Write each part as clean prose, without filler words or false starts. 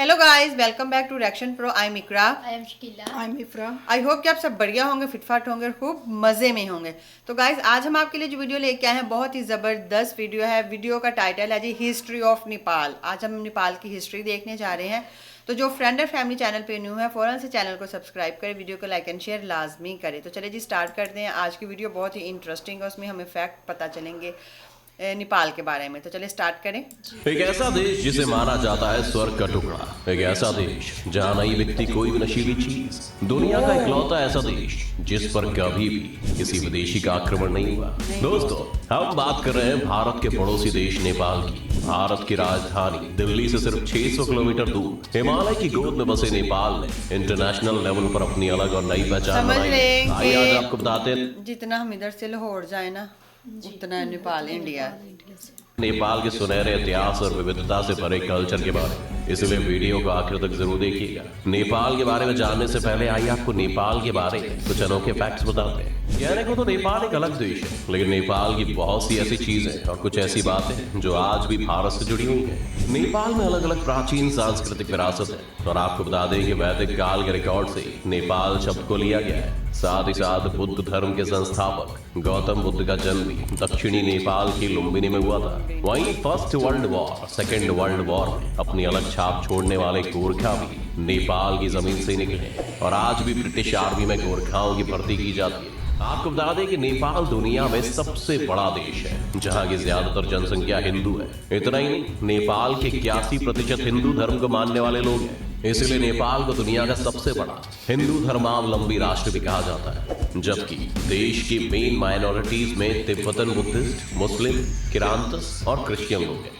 Hello guys, welcome back to reaction pro. I am Iqra. I am Shakeela. I am Ifra. I hope कि आप सब बढ़िया होंगे, फिटफाट होंगे, खूब मज़े में होंगे। तो गाइस, आज हम आपके लिए जो वीडियो लेके आए हैं बहुत ही ज़बरदस्त वीडियो है। वीडियो का टाइटल है जी हिस्ट्री ऑफ नेपाल। आज हम नेपाल की हिस्ट्री देखने जा रहे हैं। तो जो फ्रेंड और फैमिली चैनल पे न्यू है फ़ौरन से चैनल को सब्सक्राइब करें, वीडियो को लाइक एंड शेयर लाजमी करें। तो चलिए जी स्टार्ट करते हैं। आज की वीडियो बहुत ही इंटरेस्टिंग है, उसमें हमें फैक्ट पता चलेंगे नेपाल के बारे में। तो चलिए स्टार्ट करें। एक ऐसा देश जिसे माना जाता है स्वर्ग का टुकड़ा, एक ऐसा देश जहाँ नहीं बिकती कोई भी नशीली चीज, दुनिया का इकलौता ऐसा देश जिस पर कभी भी किसी विदेशी का आक्रमण नहीं हुआ। दोस्तों, हम बात कर रहे हैं भारत के पड़ोसी देश नेपाल की। भारत की राजधानी दिल्ली से सिर्फ 600 किलोमीटर दूर हिमालय की गोद में बसे नेपाल ने इंटरनेशनल लेवल पर अपनी अलग और नई पहचान समझ बनाई। लें आइए आज कि आपको बताते हैं जितना हम इधर से लाहौर जाए ना उतना नेपाल इंडिया। नेपाल के सुनहरे इतिहास और विविधता से भरे कल्चर के बारे में, इसलिए वीडियो को आखिर तक जरूर देखिएगा। नेपाल के बारे में जानने से पहले आइए आपको नेपाल के बारे में कुछ अनोखे फैक्ट्स बताते हैं। कहने को तो नेपाल एक अलग देश है, लेकिन नेपाल की बहुत सी ऐसी चीजें और कुछ ऐसी बातें जो आज भी भारत से जुड़ी हुई हैं। नेपाल में अलग अलग प्राचीन सांस्कृतिक विरासत है और आपको बता दें कि वैदिक काल के रिकॉर्ड से नेपाल शब्द को लिया गया है। साथ ही साथ बुद्ध धर्म के संस्थापक गौतम बुद्ध का जन्म भी दक्षिणी नेपाल की लुम्बिनी में हुआ था। वहीं first world war, second world war में अपनी अलग छाप छोड़ने वाले गोरखा भी नेपाल की जमीन से निकले और आज भी ब्रिटिश आर्मी में गोरखाओं की भर्ती की जाती है। आपको बता दें कि नेपाल दुनिया में सबसे बड़ा देश है जहां की ज्यादातर जनसंख्या हिंदू है। इतना ही नहीं, नेपाल के 81% हिंदू धर्म को मानने वाले लोग हैं। इसलिए नेपाल को दुनिया का सबसे बड़ा हिंदू धर्मावलंबी राष्ट्र भी कहा जाता है। जबकि देश की मेन माइनॉरिटीज में तिब्बतन बुद्धिस्ट, मुस्लिम, किरांतस और क्रिश्चियन लोग हैं।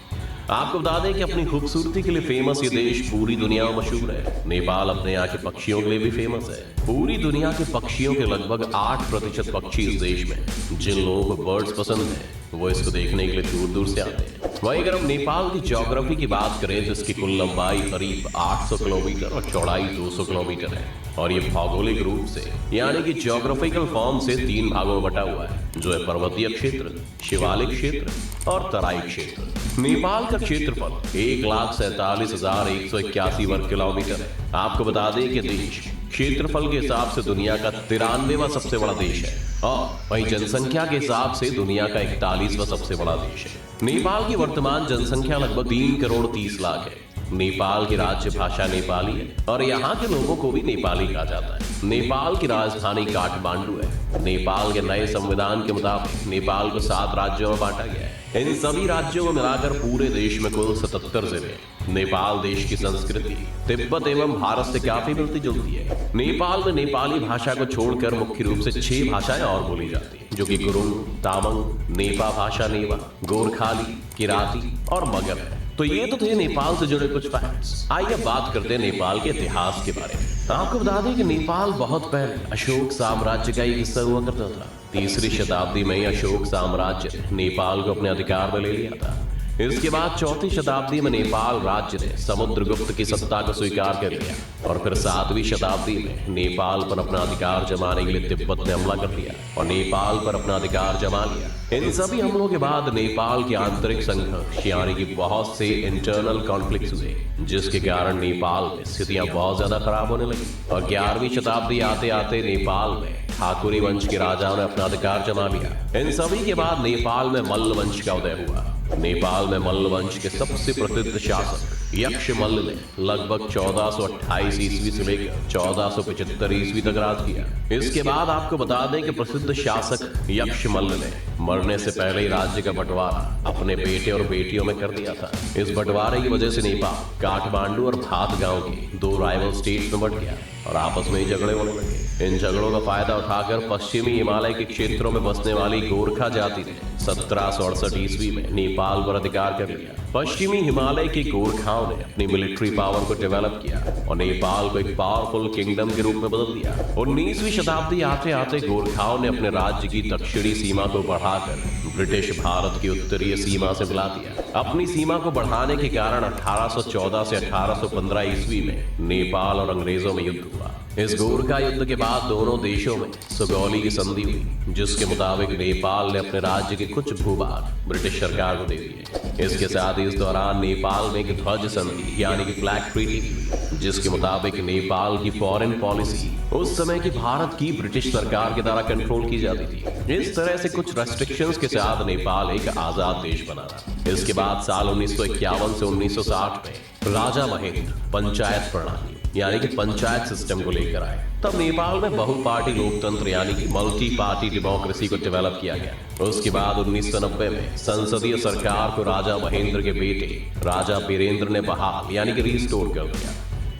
आपको बता दें कि अपनी खूबसूरती के लिए फेमस ये देश पूरी दुनिया में मशहूर है। नेपाल अपने यहाँ के पक्षियों के लिए भी फेमस है। पूरी दुनिया के पक्षियों के लगभग 8% पक्षी इस देश में। जिन लोगों को बर्ड्स पसंद है वो इसको देखने के लिए दूर दूर से आते हैं। वहीं अगर हम नेपाल की ज्योग्राफी की बात करें तो इसकी कुल लंबाई करीब 800 किलोमीटर और चौड़ाई 200 किलोमीटर है और ये भौगोलिक रूप से यानी कि ज्योग्राफिकल फॉर्म से 3 भागों में बटा हुआ है, जो है पर्वतीय क्षेत्र, शिवालिक क्षेत्र और तराई क्षेत्र। नेपाल का क्षेत्रफल 1,47,181 वर्ग किलोमीटर है। आपको बता दें कि देश क्षेत्रफल के हिसाब से दुनिया का 93वां सबसे बड़ा देश है और वहीं जनसंख्या के हिसाब से दुनिया का 41वां सबसे बड़ा देश है। नेपाल की वर्तमान जनसंख्या लगभग 3 करोड़ 30 लाख है। नेपाल की राज्य भाषा नेपाली है और यहाँ के लोगों को भी नेपाली कहा जाता है। नेपाल की राजधानी काठमांडू है। नेपाल के नए संविधान के मुताबिक नेपाल को 7 राज्यों में बांटा गया है। इन सभी राज्यों को मिलाकर पूरे देश में कुल 77 जिले हैं। नेपाल देश की संस्कृति तिब्बत एवं भारत से काफी मिलती जुलती है। नेपाल में नेपाली भाषा को छोड़कर मुख्य रूप से 6 भाषाएं और बोली जाती है, जो कि गुरुंग, तामांग, नेपा भाषा नेवा, गोरखाली, किराती और मगर है। तो ये तो थे नेपाल से जुड़े कुछ फैक्ट्स। आइए बात करते हैं नेपाल के इतिहास के बारे में। आपको बता दें कि नेपाल बहुत पहले अशोक साम्राज्य का एक हिस्सा हुआ करता था। 3री शताब्दी में ही अशोक साम्राज्य ने नेपाल को अपने अधिकार में ले लिया था। इसके बाद 4वीं शताब्दी में नेपाल राज्य ने समुद्रगुप्त की सत्ता को स्वीकार कर लिया और फिर 7वीं शताब्दी में नेपाल पर अपना अधिकार जमाने के लिए तिब्बत ने हमला कर दिया और नेपाल पर अपना अधिकार जमा लिया। इन सभी हमलों के बाद नेपाल के आंतरिक संघर्ष यानी कि बहुत से इंटरनल कॉन्फ्लिक्ट हुए, जिसके कारण नेपाल में स्थितियां बहुत ज्यादा खराब होने लगी और 11वीं शताब्दी आते आते नेपाल में ठाकुरी वंश के राजाओं ने अपना अधिकार जमा लिया। इन सभी के बाद नेपाल में मल्ल वंश का उदय हुआ। नेपाल में मल्ल वंश के सबसे प्रसिद्ध शासक यक्षमल्ल ने लगभग 1428 ईस्वी से लेकर 1475 ईस्वी तक राज किया। इसके बाद आपको बता दें कि प्रसिद्ध शासक यक्षमल्ल ने मरने से पहले ही राज्य का बंटवारा अपने बेटे और बेटियों में कर दिया था। इस बंटवारे की वजह से नेपाल काठमांडू और भात गांव के 2 राइवल स्टेट्स में बंट गया और आपस में ही झगड़े होने लगे। इन झगड़ों का फायदा उठाकर पश्चिमी हिमालय के क्षेत्रों में बसने वाली गोरखा जाति ने 1768 ईस्वी में नेपाल पर अधिकार कर लिया। पश्चिमी हिमालय के गोरखाओं ने अपनी मिलिट्री पावर को डेवलप किया और नेपाल को एक पावरफुल किंगडम के रूप में बदल दिया। 19वीं शताब्दी आते आते गोरखाओं ने अपने राज्य की दक्षिणी सीमा को बढ़ाकर ब्रिटिश भारत की उत्तरीय सीमा से मिला दिया। अपनी सीमा को बढ़ाने के कारण 1814 से 1815 ईस्वी में नेपाल और अंग्रेजों में युद्ध हुआ। इस गोरखा युद्ध के बाद दोनों देशों में सुगौली की संधि हुई, जिसके मुताबिक नेपाल ने अपने राज्य के कुछ भूभाग ब्रिटिश सरकार को दे दिए। इसके साथ ही इस दौरान नेपाल में एक ध्वज संधि यानी कि फ्लैग ट्रीटी हुई, जिसके मुताबिक नेपाल की फॉरेन पॉलिसी उस समय की भारत की ब्रिटिश सरकार के द्वारा कंट्रोल की जाती थी। इस तरह से कुछ रेस्ट्रिक्शंस के साथ नेपाल एक आजाद देश बना रहा। इसके बाद साल 1951 से 1960 में राजा महेंद्र पंचायत प्रणाली यानी कि पंचायत सिस्टम को लेकर आए। तब नेपाल में बहुपार्टी लोकतंत्र यानी कि मल्टी पार्टी डेमोक्रेसी को डेवलप किया गया। उसके बाद 1990 में संसदीय सरकार को राजा महेंद्र के बेटे राजा बीरेंद्र ने बहाल यानी कि रिस्टोर कर दिया।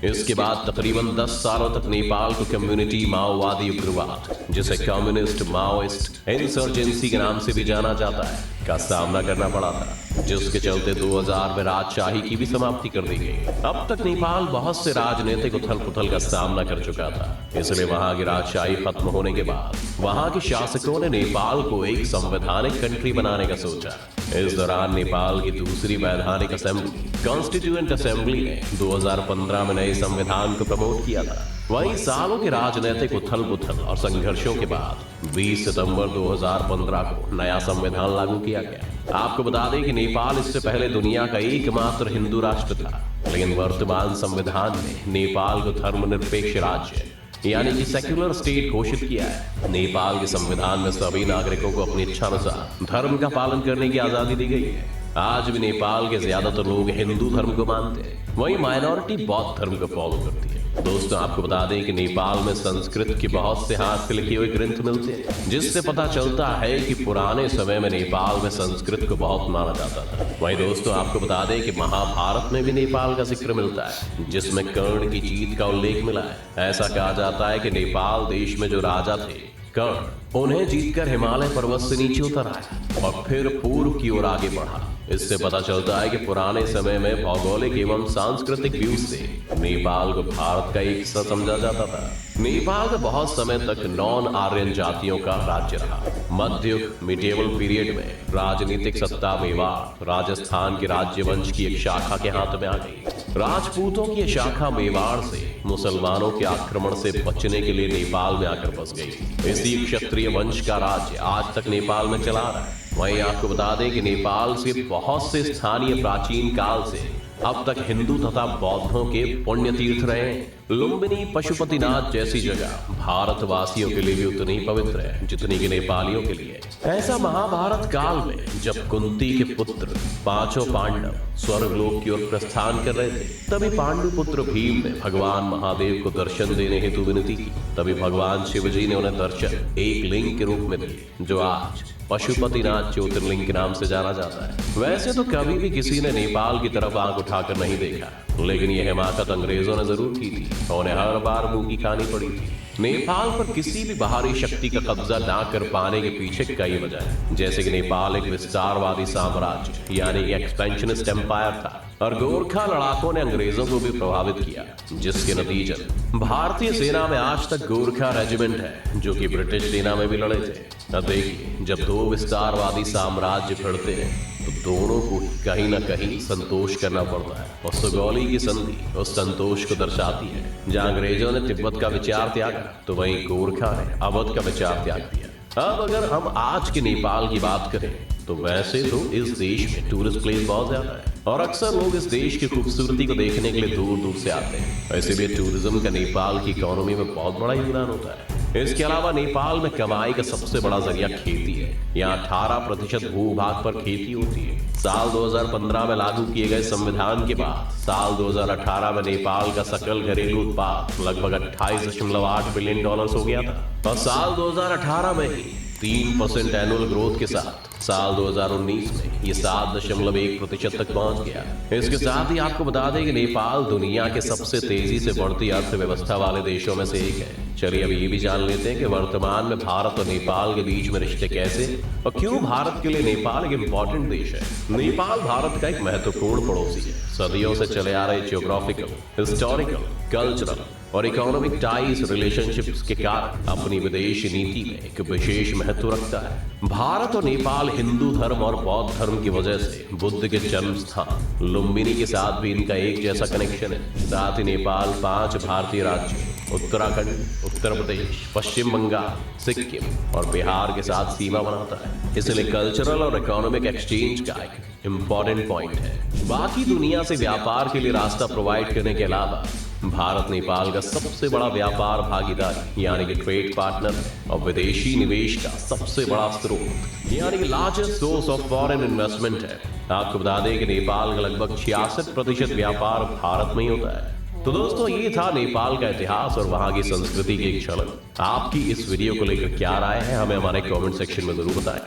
इसके बाद तकरीबन 10 सालों तक नेपाल को कम्युनिटी माओवादी उग्रवाद, जिसे कम्युनिस्ट माओइस्ट इंसर्जेंसी के नाम से भी जाना जाता है, का सामना करना पड़ा था, जिसके चलते 2000 में राजशाही की भी समाप्ति कर दी गई। अब तक नेपाल बहुत से राजनीतिक उथल पुथल का सामना कर चुका था, इसलिए वहां की राजशाही खत्म होने के बाद वहां के शासकों ने नेपाल को एक संवैधानिक कंट्री बनाने का सोचा। इस दौरान नेपाल की दूसरी वैधानिक असेंबली कॉन्स्टिट्यूएंट असेंबली ने 2015 में नए संविधान को प्रमोट किया था। वहीं सालों के राजनीतिक उथल पुथल और संघर्षों के बाद 20 सितंबर 2015 को नया संविधान लागू किया गया। आपको बता दें कि नेपाल इससे पहले दुनिया का एकमात्र हिंदू राष्ट्र था, लेकिन वर्तमान संविधान ने नेपाल को धर्मनिरपेक्ष राज्य यानी कि सेक्युलर स्टेट घोषित किया है। नेपाल के संविधान में सभी नागरिकों को अपनी इच्छानुसार धर्म का पालन करने की आजादी दी गई है। आज भी नेपाल के ज्यादातर लोग हिंदू धर्म को मानते हैं, वहीं माइनॉरिटी बौद्ध धर्म को फॉलो करती है। दोस्तों, आपको बता दें कि नेपाल में संस्कृत के बहुत से हाथ से लिखे हुए ग्रंथ मिलते हैं, जिससे पता चलता है कि पुराने समय में नेपाल में संस्कृत को बहुत माना जाता था। वहीं दोस्तों, आपको बता दें कि महाभारत में भी नेपाल का जिक्र मिलता है, जिसमें कर्ण की जीत का उल्लेख मिला है। ऐसा कहा जाता है कि नेपाल देश में जो राजा थे कर्ण, उन्हें जीतकर हिमालय पर्वत से नीचे उतर आया और फिर पूर्व की ओर आगे बढ़ा। इससे पता चलता है कि पुराने समय में भौगोलिक एवं सांस्कृतिक व्यू से नेपाल को भारत का एक हिस्सा समझा जाता था। नेपाल का बहुत समय तक नॉन आर्यन जातियों का राज्य रहा। मध्ययुग मिडिएवल पीरियड में राजनीतिक सत्ता मेवाड़ राजस्थान के राज्यवंश की एक शाखा के हाथ में आ गई। राजपूतों की शाखा मेवाड़ से मुसलमानों के आक्रमण से बचने के लिए नेपाल में आकर बस गई। इसी क्षत्रिय वंश का राज्य आज तक नेपाल में चला रहा है। वहीं आपको बता दें कि नेपाल से बहुत से स्थानीय प्राचीन काल से अब तक हिंदू तथा बौद्धों के पुण्य तीर्थ रहे हैं। लुम्बिनी पशुपतिनाथ जैसी जगह भारतवासियों के लिए भी उतनी ही पवित्र है जितनी कि नेपालियों के लिए। ऐसा महाभारत काल में जब कुंती के पुत्र पांचों पांडव स्वर्गलोक की ओर प्रस्थान कर रहे थे, तभी पांडु पुत्र भीम ने भगवान महादेव को दर्शन देने हेतु विनती की। तभी भगवान शिवजी ने उन्हें दर्शन एक लिंग के रूप में दिए, जो आज पशुपतिनाथ ज्योतिर्लिंग के नाम से जाना जाता है। वैसे तो कभी भी किसी ने नेपाल की तरफ आंख उठाकर नहीं देखा, लेकिन यह हिमाकत अंग्रेजों ने जरूर की थी और उन्हें हर बार मुंह की खानी पड़ी थी। नेपाल पर किसी भी बाहरी शक्ति का कब्जा ना कर पाने के पीछे कई वजह है, जैसे कि नेपाल एक विस्तारवादी साम्राज्य यानी कि एक्सपेंशनिस्ट एम्पायर था और गोरखा लड़ाकों ने अंग्रेजों को भी प्रभावित किया, जिसके नतीजन भारतीय सेना में आज तक गोरखा रेजिमेंट है, जो कि ब्रिटिश सेना में भी लड़े थे। अब देखिए, जब दो विस्तारवादी साम्राज्य भिड़ते हैं तो दोनों को कहीं ना कहीं संतोष करना पड़ता है, और सुगौली की संधि उस संतोष को दर्शाती है। जहां अंग्रेजों ने तिब्बत का विचार त्यागा, तो वहीं गोरखा ने अवध का विचार त्याग दिया। अब अगर हम आज के नेपाल की बात करें तो वैसे तो इस देश में टूरिस्ट प्लेस बहुत ज्यादा है और अक्सर लोग इस देश की खूबसूरती को देखने के लिए दूर दूर से आते हैं। वैसे भी टूरिज्म का नेपाल की इकोनॉमी में बहुत बड़ा योगदान होता है। इसके अलावा नेपाल में कमाई का सबसे बड़ा जरिया खेती है। यहाँ 18% भूभाग पर खेती होती है। साल 2015 में लागू किए गए संविधान के बाद साल 2018 में नेपाल का सकल घरेलू उत्पाद लगभग 28.8 बिलियन डॉलर हो गया था और साल 2018 में ही 3% एनुअल ग्रोथ के साथ साल 2019 में ये 7.1% तक पहुंच गया। इसके साथ ही आपको बता दें कि नेपाल दुनिया के सबसे तेजी से बढ़ती अर्थव्यवस्था वाले देशों में से एक है। चलिए अभी ये भी जान लेते हैं कि वर्तमान में भारत और नेपाल के बीच में रिश्ते कैसे और क्यों भारत के लिए नेपाल एक इम्पोर्टेंट देश है। नेपाल भारत का एक महत्वपूर्ण पड़ोसी है। सदियों से चले आ रहे जियोग्राफिकल, हिस्टोरिकल, कल्चरल और इकोनॉमिक टाइज रिलेशनशिप्स के कारण अपनी विदेश नीति में एक विशेष महत्व रखता है। भारत और नेपाल हिंदू धर्म और बौद्ध धर्म की वजह से बुद्ध के जन्म स्थान लुम्बिनी के साथ भी इनका एक जैसा कनेक्शन है। साथ ही नेपाल 5 भारतीय राज्यों उत्तराखंड, उत्तर प्रदेश, पश्चिम बंगाल, सिक्किम और बिहार के साथ सीमा बनाता है, इसलिए कल्चरल और इकोनॉमिक एक्सचेंज का एक इम्पोर्टेंट पॉइंट है। बाकी दुनिया से व्यापार के लिए रास्ता प्रोवाइड करने के अलावा भारत नेपाल का सबसे बड़ा व्यापार भागीदार यानी कि ट्रेड पार्टनर और विदेशी निवेश का सबसे बड़ा स्रोत यानी कि largest source of foreign investment है। आपको बता दें कि नेपाल का लगभग 66% व्यापार भारत में ही होता है। तो दोस्तों, ये था नेपाल का इतिहास और वहां की संस्कृति की एक झलक। आपकी इस वीडियो को लेकर क्या राय है, हमें हमारे कमेंट सेक्शन में जरूर बताएं।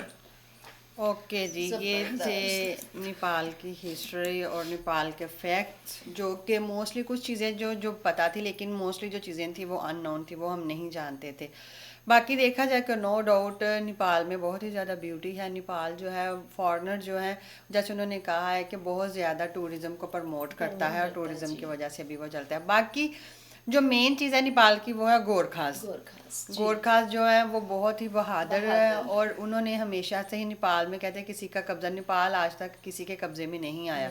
ओके जी, ये थे नेपाल की हिस्ट्री और नेपाल के फैक्ट्स, जो कि मोस्टली कुछ चीज़ें जो पता थी, लेकिन मोस्टली जो चीज़ें थी वो अननोन थी, वो हम नहीं जानते थे। बाकी देखा जाए कि नो डाउट नेपाल में बहुत ही ज़्यादा ब्यूटी है। नेपाल जो है फॉरेनर जो है, जैसे उन्होंने कहा है कि बहुत ज़्यादा टूरिज़्म को प्रमोट करता है और टूरिज़्म की वजह से भी वो चलता है। बाकी जो मेन चीज़ है नेपाल की वो है गोरखास। गोरखास जो है वो बहुत ही बहादुर है और उन्होंने हमेशा से ही नेपाल में, कहते हैं किसी का कब्जा, नेपाल आज तक किसी के कब्जे में नहीं आया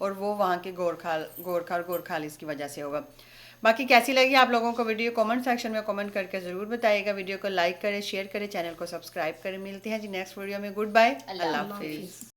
और वो वहाँ के गोरखा और गोरखालीस की वजह से होगा। बाकी कैसी लगी आप लोगों को वीडियो, कमेंट सेक्शन में कमेंट करके ज़रूर बताइएगा। वीडियो को लाइक करें, शेयर करें, चैनल को सब्सक्राइब करें। मिलते हैं जी नेक्स्ट वीडियो में। गुड बाय, अल्लाह हाफिज़।